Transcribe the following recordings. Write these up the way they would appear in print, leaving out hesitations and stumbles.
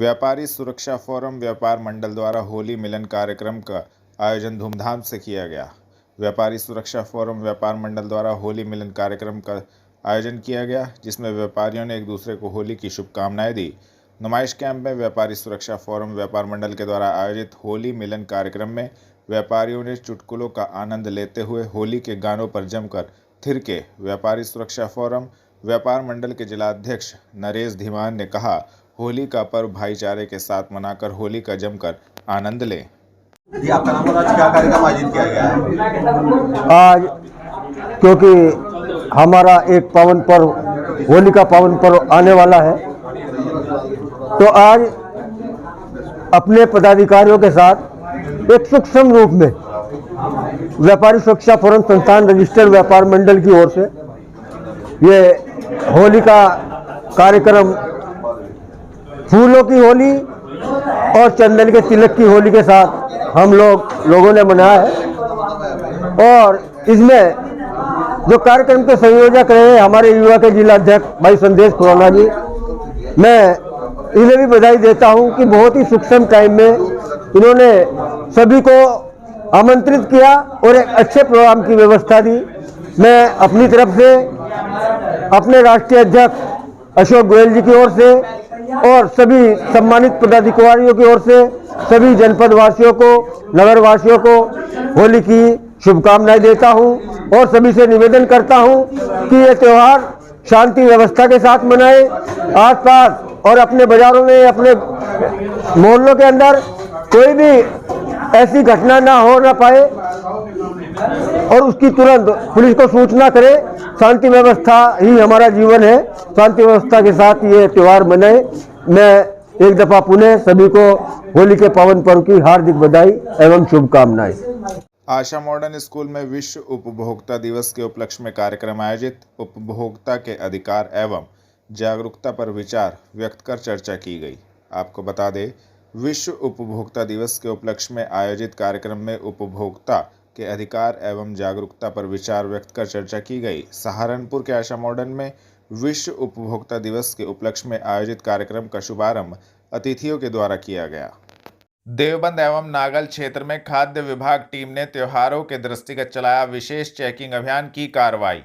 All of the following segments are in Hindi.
व्यापारी सुरक्षा फोरम व्यापार मंडल द्वारा होली मिलन कार्यक्रम का आयोजन धूमधाम से किया गया। व्यापारी सुरक्षा फोरम व्यापार मंडल द्वारा होली मिलन कार्यक्रम का आयोजन किया गया, जिसमें व्यापारियों ने एक दूसरे को होली की शुभकामनाएं दी। नुमाइश कैंप में व्यापारी सुरक्षा फोरम व्यापार मंडल के द्वारा आयोजित होली मिलन कार्यक्रम में व्यापारियों ने चुटकुलों का आनंद लेते हुए होली के गानों पर जमकर थिरके। व्यापारी सुरक्षा फोरम व्यापार मंडल के जिलाध्यक्ष नरेश धीमान ने कहा, होली का पर्व भाईचारे के साथ मनाकर होली का जमकर आनंद लें। जी, आपका नाम और आज क्या कार्यक्रम आयोजित किया गया है? आज क्योंकि हमारा एक पावन पर्व होली का पावन पर्व आने वाला है, तो आज अपने पदाधिकारियों के साथ एक सूक्ष्म रूप में व्यापारी सुरक्षा फोरम संस्थान रजिस्टर्ड व्यापार मंडल की ओर से ये होली का कार्यक्रम फूलों की होली और चंदन के तिलक की होली के साथ हम लोगों ने मनाया है। और इसमें जो कार्यक्रम के संयोजक रहे हमारे युवा के जिलाध्यक्ष भाई संदेश खुराना जी, मैं इन्हें भी बधाई देता हूं कि बहुत ही सूक्ष्म टाइम में इन्होंने सभी को आमंत्रित किया और एक अच्छे प्रोग्राम की व्यवस्था दी। मैं अपनी तरफ से अपने राष्ट्रीय अध्यक्ष अशोक गोयल जी की ओर से और सभी सम्मानित पदाधिकारियों की ओर से सभी जनपद वासियों को, नगर वासियों को होली की शुभकामनाएं देता हूं और सभी से निवेदन करता हूं कि ये त्यौहार शांति व्यवस्था के साथ मनाएं। आसपास और अपने बाजारों में, अपने मोहल्लों के अंदर कोई भी ऐसी घटना ना हो ना पाए और उसकी तुरंत पुलिस को सूचना करे। शांति व्यवस्था ही हमारा जीवन है, शांति व्यवस्था के साथ ये त्यौहार मनाए। मैं एक दफा पुनः सभी को होली के पावन पर्व की हार्दिक बधाई एवं शुभकामनाएं। आशा मॉडर्न स्कूल में विश्व उपभोक्ता दिवस के उपलक्ष्य में कार्यक्रम आयोजित। उपभोक्ता के अधिकार एवं जागरूकता पर विचार व्यक्त कर चर्चा की गई। आपको बता दें, विश्व उपभोक्ता दिवस के उपलक्ष्य में आयोजित कार्यक्रम में उपभोक्ता के अधिकार एवं जागरूकता पर विचार व्यक्त कर चर्चा की गई। सहारनपुर के आशा मॉडर्न में विश्व उपभोक्ता दिवस के उपलक्ष्य में आयोजित कार्यक्रम का शुभारंभ अतिथियों के द्वारा किया गया। देवबंद एवं नागल क्षेत्र में खाद्य विभाग टीम ने त्योहारों के दृष्टिगत चलाया विशेष चेकिंग अभियान की कार्रवाई।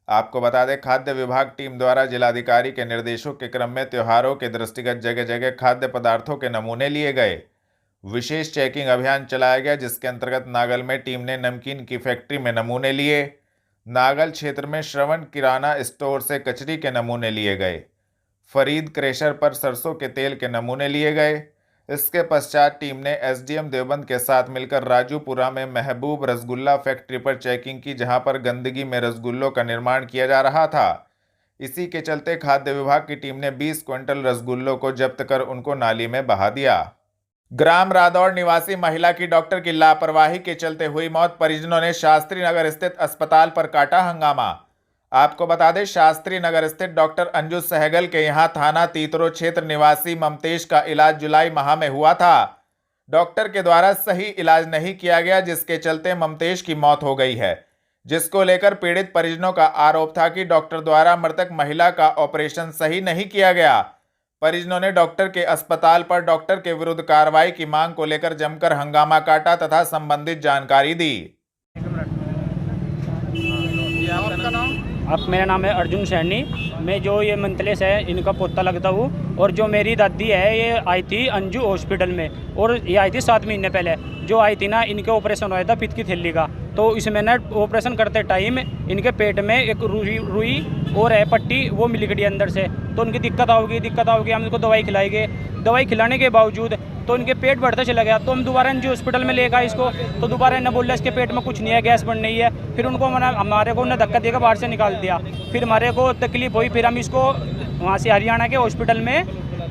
आपको बता दें, खाद्य विभाग टीम द्वारा जिलाधिकारी के निर्देशों के क्रम में त्योहारों के दृष्टिगत जगह जगह खाद्य पदार्थों के नमूने लिए गए। विशेष चेकिंग अभियान चलाया गया, जिसके अंतर्गत नागल में टीम ने नमकीन की फैक्ट्री में नमूने लिए। नागल क्षेत्र में श्रवण किराना स्टोर से कचरी के नमूने लिए गए। फरीद क्रेशर पर सरसों के तेल के नमूने लिए गए। इसके पश्चात टीम ने एसडीएम देवबंद के साथ मिलकर राजूपुरा में महबूब रसगुल्ला फैक्ट्री पर चेकिंग की, जहां पर गंदगी में रसगुल्लों का निर्माण किया जा रहा था। इसी के चलते खाद्य विभाग की टीम ने 20 क्विंटल रसगुल्लों को जब्त कर उनको नाली में बहा दिया। ग्राम रादौड़ निवासी महिला की डॉक्टर की लापरवाही के चलते हुई मौत। परिजनों ने शास्त्री नगर स्थित अस्पताल पर काटा हंगामा। आपको बता दें, शास्त्री नगर स्थित डॉक्टर अंजू सहगल के यहां थाना तीतरो क्षेत्र निवासी ममतेश का इलाज जुलाई माह में हुआ था। डॉक्टर के द्वारा सही इलाज नहीं किया गया, जिसके चलते ममतेश की मौत हो गई है, जिसको लेकर पीड़ित परिजनों का आरोप था कि डॉक्टर द्वारा मृतक महिला का ऑपरेशन सही नहीं किया गया। परिजनों ने डॉक्टर के अस्पताल पर डॉक्टर के विरुद्ध कार्रवाई की मांग को लेकर जमकर हंगामा काटा तथा संबंधित जानकारी दी। अब मेरा नाम है अर्जुन सैनी। मैं जो ये मंतलेस है इनका पोता लगता हूँ। और जो मेरी दादी है ये आई थी अंजू हॉस्पिटल में, और ये आई थी 7 महीने पहले। जो आई थी ना, इनके ऑपरेशन हुआ था पित्त की थैली का। तो इसमें ना ऑपरेशन करते टाइम इनके पेट में एक रुई और है पट्टी, वो मिल गई अंदर से। तो उनकी दिक्कत आओगी। हम इनको दवाई खिलाएंगे। दवाई खिलाने के बावजूद तो इनके पेट बढ़ता चला गया। तो हम दोबारा एनजी हॉस्पिटल में ले गए इसको। तो दोबारा इन्हें बोल इसके पेट में कुछ नहीं है, गैस बन नहीं है। फिर उनको हमारे को उन्हें धक्का देकर बाहर से निकाल दिया। फिर हमारे को तकलीफ हुई। फिर हम इसको वहाँ से हरियाणा के हॉस्पिटल में,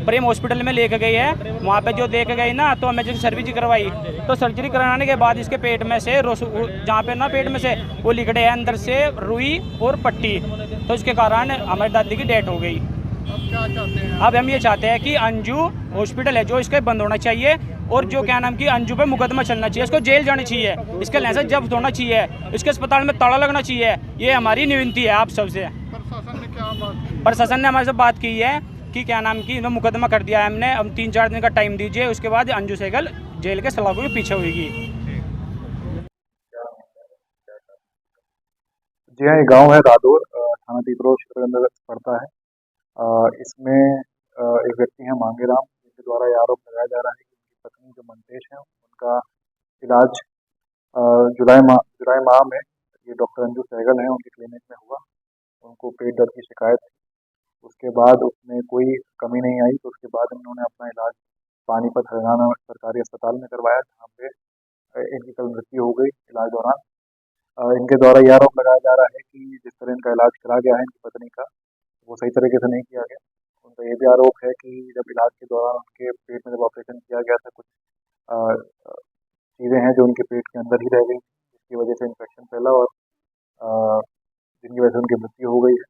प्रेम हॉस्पिटल में लेके गए हैं। वहाँ पे जो देख गए ना, तो हमें जैसे सर्जरी करवाई। तो सर्जरी कराने के बाद इसके पेट में से जहाँ पे ना पेट में से वो लिकड़े हैं अंदर से रुई और पट्टी। तो इसके कारण हमारी दादी की डेथ हो गई। अब हम ये चाहते हैं कि अंजू हॉस्पिटल है जो इसका बंद होना चाहिए, और जो क्या नाम की अंजू पे मुकदमा चलना चाहिए। इसको जेल जाना चाहिए, इसका लाइसेंस जब्त होना चाहिए, इसके अस्पताल में ताला लगना चाहिए। ये हमारी विनती है आप सबसे। प्रशासन ने हमारे से बात की है इनकी क्या नाम की इन्होंने मुकदमा कर दिया है हमने, अब 3-4 दिन का टाइम दीजिए, उसके बाद अंजू सहगल जेल के सलाखों के पीछे होगी। जी हाँ, ये गांव है रादौर, थाना पीपरो क्षेत्र के अंदर पड़ता है। इसमें एक व्यक्ति हैं मांगे राम, जिनके द्वारा ये आरोप लगाया जा रहा है कि उनकी पत्नी जो मंटेश है उनका इलाज जुलाई माह में ये डॉक्टर अंजू सहगल हैं उनकी क्लिनिक में हुआ। उनको पेट दर्द की शिकायत थी, उसके बाद उसमें कोई कमी नहीं आई, तो उसके बाद इन्होंने अपना इलाज पानीपत हरियाणा सरकारी अस्पताल में करवाया, जहाँ पे इनकी कल मृत्यु हो गई इलाज दौरान। इनके द्वारा यह आरोप लगाया जा रहा है कि जिस तरह इनका इलाज करा गया है इनकी पत्नी का, वो सही तरीके से नहीं किया गया। उनका ये भी आरोप है कि जब इलाज के दौरान उनके पेट में जब ऑपरेशन किया गया था, कुछ चीज़ें हैं जो उनके पेट के अंदर ही रह गई, जिसकी वजह से इन्फेक्शन फैला और जिनकी वजह से उनकी मृत्यु हो गई है।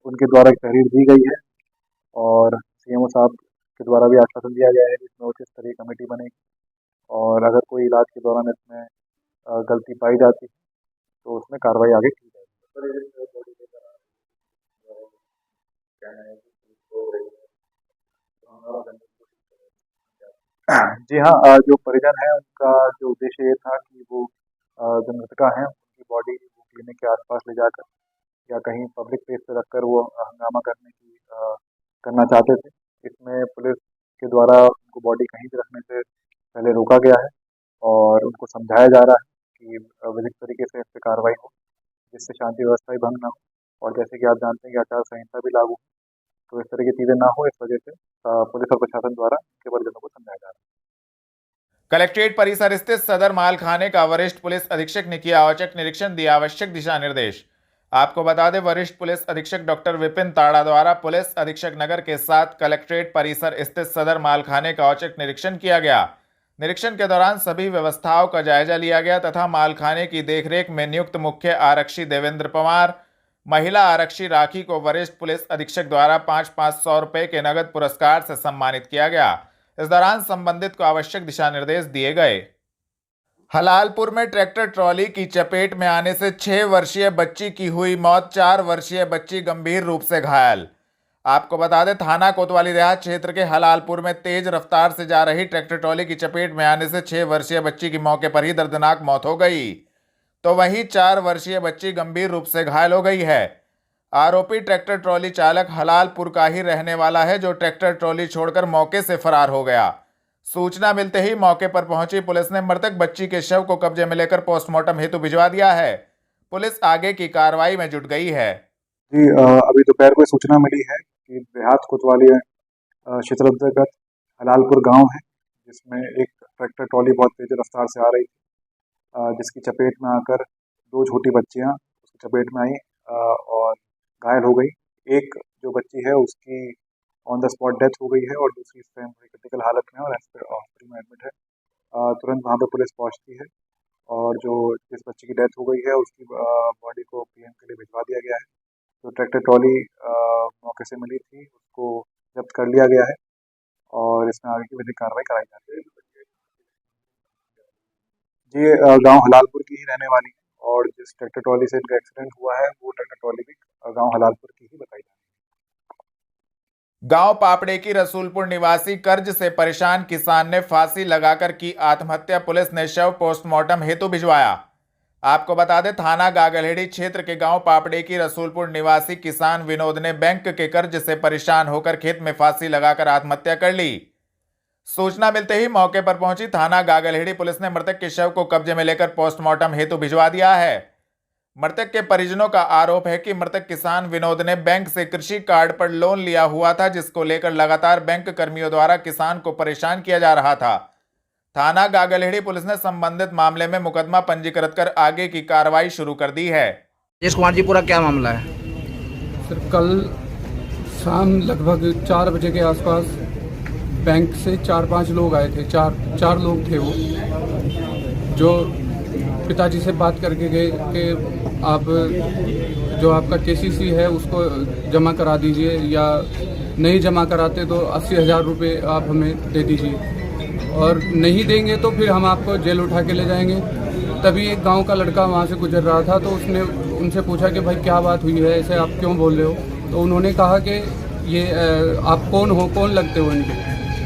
उनके द्वारा एक तहरीर दी गई है और सीएमओ साहब के द्वारा भी आश्वासन दिया गया है कि इसमें उच्च स्तरीय कमेटी बनेगी और अगर कोई इलाज के दौरान इसमें गलती पाई जाती है तो उसमें कार्रवाई आगे की जाएगी। जी हाँ, जो परिजन है उनका जो उद्देश्य ये था कि वो जो मृतका हैं उनकी बॉडी वो क्लिनिक के आसपास ले जाकर या कहीं पब्लिक प्लेस पे रखकर वो हंगामा करना चाहते थे। इसमें पुलिस के द्वारा उनको बॉडी कहीं भी रखने से पहले रोका गया है और उनको समझाया जा रहा है कि विधिक तरीके से इस पर कार्रवाई हो, जिससे शांति व्यवस्था भी भंग ना हो। और जैसे कि आप जानते हैं कि आचार संहिता भी लागू, तो इस तरह की चीज़ें ना हो, इस वजह से पुलिस और प्रशासन द्वारा उनके परिजनों को समझाया जा रहा है। कलेक्ट्रेट परिसर स्थित सदर मालखाने का वरिष्ठ पुलिस अधीक्षक ने किया औचक निरीक्षण, दिया आवश्यक दिशा निर्देश। आपको बता दें, वरिष्ठ पुलिस अधीक्षक डॉक्टर विपिन ताड़ा द्वारा पुलिस अधीक्षक नगर के साथ कलेक्ट्रेट परिसर स्थित सदर मालखाने का औचक निरीक्षण किया गया। निरीक्षण के दौरान सभी व्यवस्थाओं का जायजा लिया गया तथा मालखाने की देखरेख में नियुक्त मुख्य आरक्षी देवेंद्र पवार, महिला आरक्षी राखी को वरिष्ठ पुलिस अधीक्षक द्वारा 500 रुपए के नगद पुरस्कार से सम्मानित किया गया। इस दौरान संबंधित को आवश्यक दिशा निर्देश दिए गए। हलालपुर में ट्रैक्टर ट्रॉली की चपेट में आने से 6 वर्षीय बच्ची की हुई मौत, 4 वर्षीय बच्ची गंभीर रूप से घायल। आपको बता दें, थाना कोतवाली देहात क्षेत्र के हलालपुर में तेज रफ्तार से जा रही ट्रैक्टर ट्रॉली की चपेट में आने से 6 वर्षीय बच्ची की मौके पर ही दर्दनाक मौत हो गई, तो वहीं 4 वर्षीय बच्ची गंभीर रूप से घायल हो गई है। आरोपी ट्रैक्टर ट्रॉली चालक हलालपुर का ही रहने वाला है, जो ट्रैक्टर ट्रॉली छोड़कर मौके से फरार हो गया। सूचना मिलते ही मौके पर पहुंची पुलिस ने मृतक बच्ची के शव को कब्जे में लेकर पोस्टमार्टम हेतु भिजवा दिया है। पुलिस आगे की कार्रवाई में जुट गई है। जी, अभी दोपहर को सूचना मिली है कि देहात कोतवाली क्षेत्र अंतर्गत हलालपुर गांव है, जिसमें एक ट्रैक्टर ट्रॉली बहुत तेज रफ्तार से आ रही थी, जिसकी चपेट में आकर 2 छोटी बच्चियां उसकी चपेट में आई और घायल हो गई। एक जो बच्ची है उसकी ऑन द स्पॉट डेथ हो गई है और दूसरी इस टाइम क्रिटिकल हालत में और हॉस्पिटल में एडमिट है। तुरंत वहाँ पे पुलिस पहुँचती है और जो जिस बच्ची की डेथ हो गई है उसकी बॉडी को पीएम के लिए भिजवा दिया गया है। जो ट्रैक्टर ट्रॉली मौके से मिली थी उसको जब्त कर लिया गया है और इसमें आगे की विधिक कार्रवाई कराई जा रही है। जी, गांव हलालपुर की ही रहने वाली है और जिस ट्रैक्टर ट्रॉली से इनका एक्सीडेंट हुआ है वो ट्रैक्टर ट्रॉली भी गांव हलालपुर की ही बताई जा रही है। गांव पापड़े की रसूलपुर निवासी कर्ज से परेशान किसान ने फांसी लगाकर की आत्महत्या, पुलिस ने शव पोस्टमार्टम हेतु भिजवाया। आपको बता दें, थाना गागलहेड़ी क्षेत्र के गांव पापड़े की रसूलपुर निवासी किसान विनोद ने बैंक के कर्ज से परेशान होकर खेत में फांसी लगाकर आत्महत्या कर ली। सूचना मिलते ही मौके पर पहुंची थाना गागलहेड़ी पुलिस ने मृतक के शव को कब्जे में लेकर पोस्टमार्टम हेतु भिजवा दिया है। मृतक के परिजनों का आरोप है कि मृतक किसान विनोद ने बैंक से कृषि कार्ड पर लोन लिया हुआ था, जिसको लेकर लगातार बैंक कर्मियों द्वारा किसान को परेशान किया जा रहा था। थाना गागलहेड़ी पुलिस ने संबंधित मामले में मुकदमा पंजीकृत कर आगे की कार्रवाई शुरू कर दी है। राजेश कुमार जी, पूरा क्या मामला है? सर, कल शाम लगभग 4 बजे के आसपास बैंक से 4-5 लोग आए थे। चार लोग थे वो, जो पिताजी से बात करके गए कि आप जो आपका केसीसी है उसको जमा करा दीजिए, या नहीं जमा कराते तो 80,000 रुपये आप हमें दे दीजिए, और नहीं देंगे तो फिर हम आपको जेल उठा के ले जाएंगे। तभी एक गांव का लड़का वहां से गुजर रहा था, तो उसने उनसे पूछा कि भाई क्या बात हुई है, ऐसे आप क्यों बोल रहे हो? तो उन्होंने कहा कि ये आप कौन हो, कौन लगते हो इनके।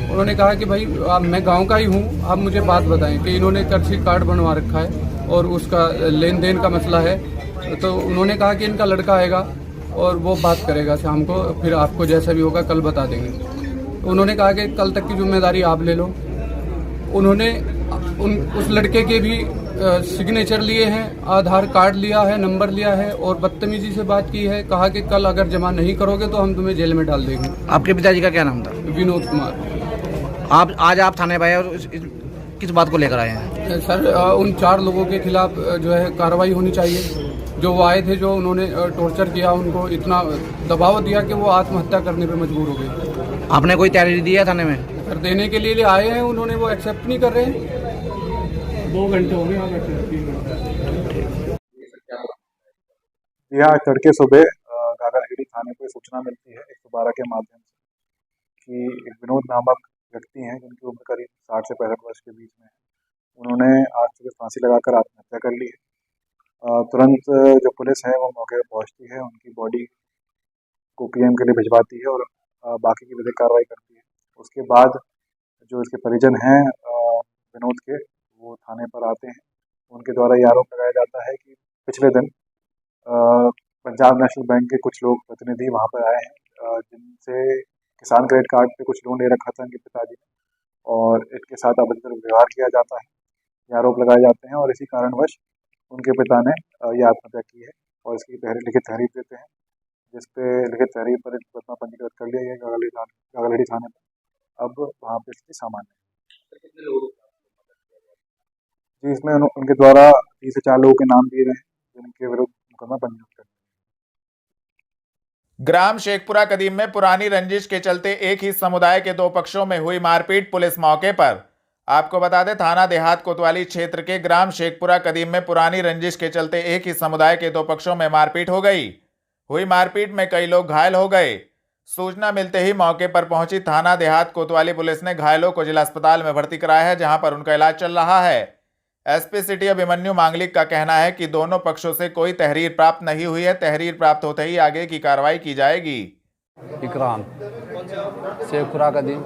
उन्होंने कहा कि भाई मैं गांव का ही हूँ, आप मुझे बात बताएं कि इन्होंने कर्सी कार्ड बनवा रखा है और उसका लेन देन का मसला है। तो उन्होंने कहा कि इनका लड़का आएगा और वो बात करेगा शाम को, फिर आपको जैसा भी होगा कल बता देंगे। तो उन्होंने कहा कि कल तक की जिम्मेदारी आप ले लो। उन्होंने उस लड़के के भी सिग्नेचर लिए हैं, आधार कार्ड लिया है, नंबर लिया है और बदतमीजी से बात की है। कहा कि कल अगर जमा नहीं करोगे तो हम तुम्हें जेल में डाल देंगे। आपके पिताजी का क्या नाम था? विनोद कुमार। आज आप थाने पे आए और किस बात को लेकर आए हैं? सर उन 4 लोगों के खिलाफ जो है कार्रवाई होनी चाहिए। जो वो आए थे, जो उन्होंने टॉर्चर किया, उनको इतना दबाव दिया कि वो आत्महत्या करने पे मजबूर हो गए। आपने कोई तैयारी दी है थाने में? सर देने के लिए आए हैं, उन्होंने वो एक्सेप्ट नहीं कर रहे हैं। 2 घंटे हो गए यहाँ बैठे। यहाँ तड़के सुबह गागलहेड़ी थाने पर सूचना मिलती है 112 के माध्यम से कि एक विनोद नामक व्यक्ति हैं जिनकी उम्र करीब 60 से 65 वर्ष के बीच में है। उन्होंने आज सुबह फांसी लगाकर आत्महत्या कर ली है। तुरंत जो पुलिस है वो मौके पर पहुंचती है, उनकी बॉडी को पीएम के लिए भिजवाती है और बाकी की विधिक कार्रवाई करती है। उसके बाद जो इसके परिजन हैं विनोद के, वो थाने पर आते हैं। उनके द्वारा ये आरोप लगाया जाता है कि पिछले दिन पंजाब नेशनल बैंक के कुछ लोग प्रतिनिधि वहाँ पर आए हैं जिनसे किसान क्रेडिट कार्ड पे कुछ लोन ले रखा था इनके पिताजी ने, और इनके साथ अभद्र व्यवहार किया जाता है, ये आरोप लगाए जाते हैं और इसी कारणवश उनके पिता ने ये आत्महत्या की है और इसकी लिखित तहरीर देते हैं, जिसपे लिखित तहरीर पर मुकदमा पंजीकृत कर लिया गया गागलहेड़ी थाने पर। अब वहाँ पे स्थिति सामान्य है जी। इसमें उनके द्वारा 3 से 4 लोगों के नाम दिए गए हैं जिनके विरुद्ध मुकदमा पंजीकृत कर। ग्राम शेखपुरा कदीम में पुरानी रंजिश के चलते एक ही समुदाय के 2 पक्षों में हुई मारपीट। पुलिस मौके पर। आपको बता दें, थाना देहात कोतवाली क्षेत्र के ग्राम शेखपुरा कदीम में पुरानी रंजिश के चलते एक ही समुदाय के 2 पक्षों में मारपीट हो गई। हुई मारपीट में कई लोग घायल हो गए। सूचना मिलते ही मौके पर पहुंची थाना देहात कोतवाली पुलिस ने घायलों को जिला अस्पताल में भर्ती कराया है, जहां पर उनका इलाज चल रहा है। एसपी सिटी अभिमन्यु मांगलिक का कहना है कि दोनों पक्षों से कोई तहरीर प्राप्त नहीं हुई है। तहरीर प्राप्त होते ही आगे की कार्रवाई की जाएगी। इकराम शेखपुरा कदीम।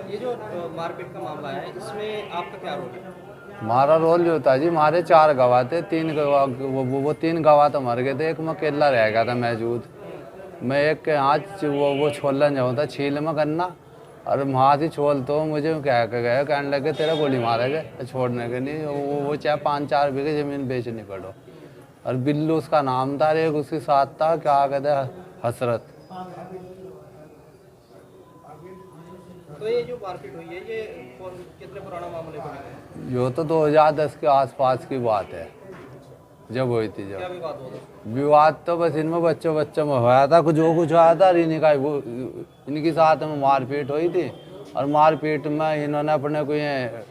ये जो मारपीट का मामला है, इसमें आपका क्या रोल है? हमारा रोल जो था जी, हमारे 4 गवाह थे, 3 गवाह वो 3 गवाह तो मर गए थे, एक में अकेला रह गया था मौजूद। मैं एक के हाथ वो छोलन जाऊँ था छील में करना, और हाथ ही छोल तो मुझे कह के गए, कहने लगे तेरा गोली मारेगा छोड़ने के लिए। वो चाहे 5-4 बीघे ज़मीन बेचनी पड़ो। और बिल्लू उसका नाम था, एक उसके साथ था, क्या कहते हैं, हसरत। तो ये जो मारपीट हुई है, ये कितने पुराना मामले को लेकर है? यो तो 2010 के आसपास की बात है जब हुई थी। क्या विवाद हुआ? विवाद तो बस इनमें बच्चों में हुआ था, कुछ हुआ था। इनकी साथ में मारपीट हुई थी और मारपीट में इन्होंने अपने को ये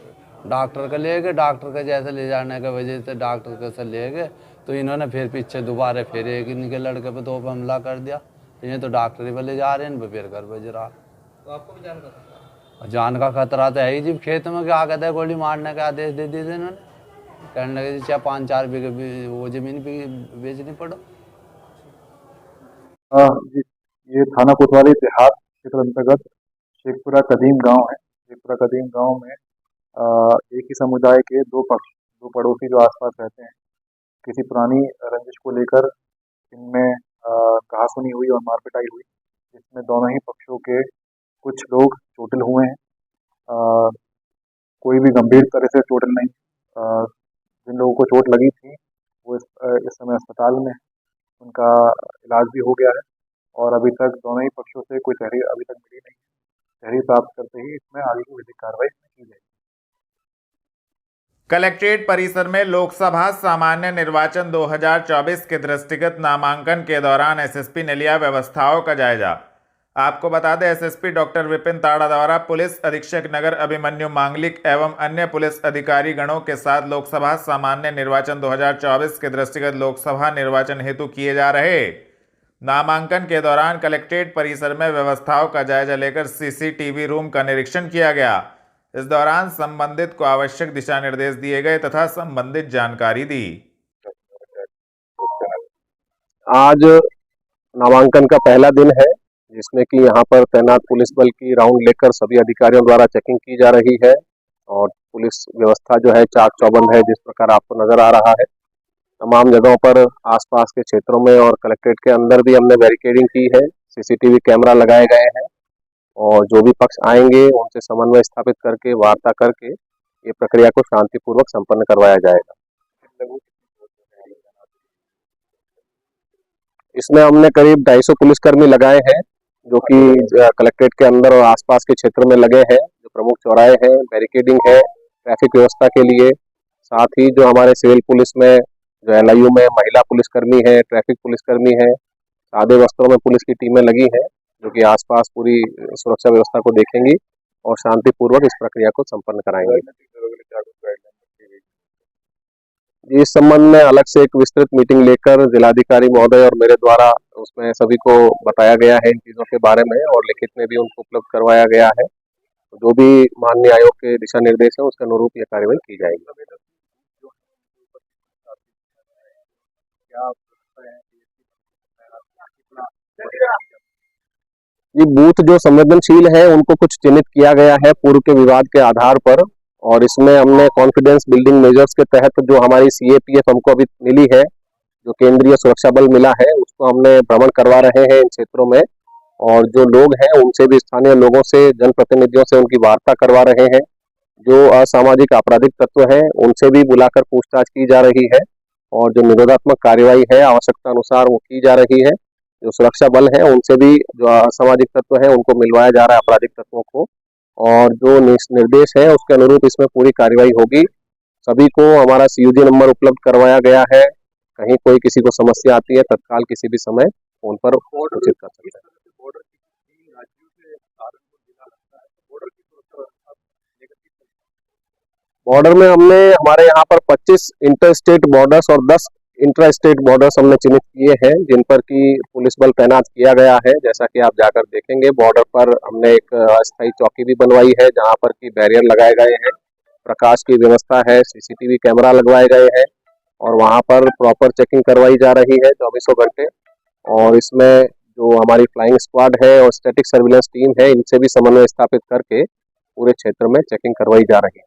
डॉक्टर का ले गए, डॉक्टर का जैसे ले जाने की वजह से डॉक्टर के से ले गए, तो इन्होंने फिर पीछे दोबारा फिर एक इनके लड़के पे 2 पे हमला कर दिया। ये तो डॉक्टर ही पे ले जा रहे हैं, इन पे फिर घर भेज रहा। तो आपको भी जान का खतरा? जान का खतरा तो है ही। जब खेत में क्या कहते हैं, गोली मारने का आदेश दे दिए थे इन्होंने, कहने लगे चाहे 5-4 बीघे वो जमीन भी बेचनी पड़ो। जी, ये थाना कोतवाली देहात क्षेत्र अंतर्गत शेखपुरा कदीम गांव है। शेखपुरा कदीम गांव में एक ही समुदाय के 2 पड़ोसी जो आसपास रहते हैं, किसी पुरानी रंजिश को लेकर इनमें कहासुनी हुई और मारपिटाई हुई, जिसमें दोनों ही पक्षों के कुछ लोग चोटिल हुए हैं। कोई भी गंभीर तरह से चोटिल नहीं। जिन लोगों को चोट लगी थी वो इस समय अस्पताल में, उनका इलाज भी हो गया है और अभी तक दोनों ही पक्षों से कोई तहरीर अभी तक मिली नहीं। तहरीर प्राप्त करते ही इसमें आगे की विधिक कार्रवाई की जाएगी। कलेक्ट्रेट परिसर में लोकसभा सामान्य निर्वाचन 2024 के दृष्टिगत नामांकन के दौरान एसएसपी ने लिया व्यवस्थाओं का जायजा। आपको बता दें, एसएसपी डॉक्टर विपिन ताड़ा द्वारा पुलिस अधीक्षक नगर अभिमन्यु मांगलिक एवं अन्य पुलिस अधिकारी गणों के साथ लोकसभा सामान्य निर्वाचन 2024 के दृष्टिगत लोकसभा निर्वाचन हेतु किए जा रहे नामांकन के दौरान कलेक्ट्रेट परिसर में व्यवस्थाओं का जायजा लेकर सीसीटीवी रूम का निरीक्षण किया गया। इस दौरान संबंधित को आवश्यक दिशा निर्देश दिए गए तथा संबंधित जानकारी दी। आज नामांकन का पहला दिन है जिसमें कि यहाँ पर तैनात पुलिस बल की राउंड लेकर सभी अधिकारियों द्वारा चेकिंग की जा रही है और पुलिस व्यवस्था जो है चाक चौबंद है, जिस प्रकार आपको नजर आ रहा है। तमाम जगहों पर आसपास के क्षेत्रों में और कलेक्ट्रेट के अंदर भी हमने बैरिकेडिंग की है, सीसीटीवी कैमरा लगाए गए हैं और जो भी पक्ष आएंगे उनसे समन्वय स्थापित करके वार्ता करके ये प्रक्रिया को शांतिपूर्वक संपन्न करवाया जाएगा। इसमें हमने करीब 250 पुलिसकर्मी लगाए हैं जो कि कलेक्ट्रेट के अंदर और आसपास के क्षेत्र में लगे हैं, जो प्रमुख चौराहे हैं, बैरिकेडिंग है ट्रैफिक व्यवस्था के लिए। साथ ही जो हमारे सिविल पुलिस में, जो LIU में महिला पुलिसकर्मी है, ट्रैफिक पुलिसकर्मी है, सादे वस्त्रों में पुलिस की टीमें लगी हैं जो कि आसपास पूरी सुरक्षा व्यवस्था को देखेंगी और शांतिपूर्वक इस प्रक्रिया को संपन्न कराएंगे। इस संबंध में अलग से एक विस्तृत मीटिंग लेकर जिलाधिकारी महोदय और मेरे द्वारा उसमें सभी को बताया गया है इन चीजों के बारे में और लिखित में भी उनको उपलब्ध करवाया गया है। जो भी माननीय आयोग के दिशा निर्देश है उसके अनुरूप ये कार्रवाई की जाएगी। ये बूथ जो संवेदनशील है उनको कुछ चिन्हित किया गया है पूर्व के विवाद के आधार पर और इसमें हमने कॉन्फिडेंस बिल्डिंग मेजर्स के तहत जो हमारी CAPF हमको अभी मिली है, जो केंद्रीय सुरक्षा बल मिला है, उसको हमने भ्रमण करवा रहे हैं इन क्षेत्रों में और जो लोग हैं उनसे भी, स्थानीय लोगों से, जनप्रतिनिधियों से उनकी वार्ता करवा रहे हैं। जो असामाजिक आपराधिक तत्व हैं उनसे भी बुलाकर पूछताछ की जा रही है और जो निरोधात्मक कार्यवाही है आवश्यकता अनुसार वो की जा रही है। जो सुरक्षा बल है उनसे भी जो असामाजिक तत्व है उनको मिलवाया जा रहा है आपराधिक तत्वों को और जो निर्देश है उसके अनुरूप इसमें पूरी कार्यवाही होगी। सभी को हमारा CUG नंबर उपलब्ध करवाया गया है, कहीं कोई किसी को समस्या आती है तत्काल किसी भी समय फोन पर सूचित कर सकते हैं। बॉर्डर में हमने हमारे यहाँ पर 25 इंटर स्टेट बॉर्डर्स और 10 इंट्रा स्टेट बॉर्डर्स हमने चिन्हित किए हैं जिन पर की पुलिस बल तैनात किया गया है। जैसा कि आप जाकर देखेंगे बॉर्डर पर हमने एक अस्थायी चौकी भी बनवाई है जहाँ पर की बैरियर लगाए गए हैं, प्रकाश की व्यवस्था है, CCTV कैमरा लगवाए गए हैं और वहाँ पर प्रॉपर चेकिंग करवाई जा रही है 24 घंटे। और इसमें जो हमारी फ्लाइंग स्क्वाड है और स्टैटिक सर्विलेंस टीम है इनसे भी समन्वय स्थापित करके पूरे क्षेत्र में चेकिंग करवाई जा रही है।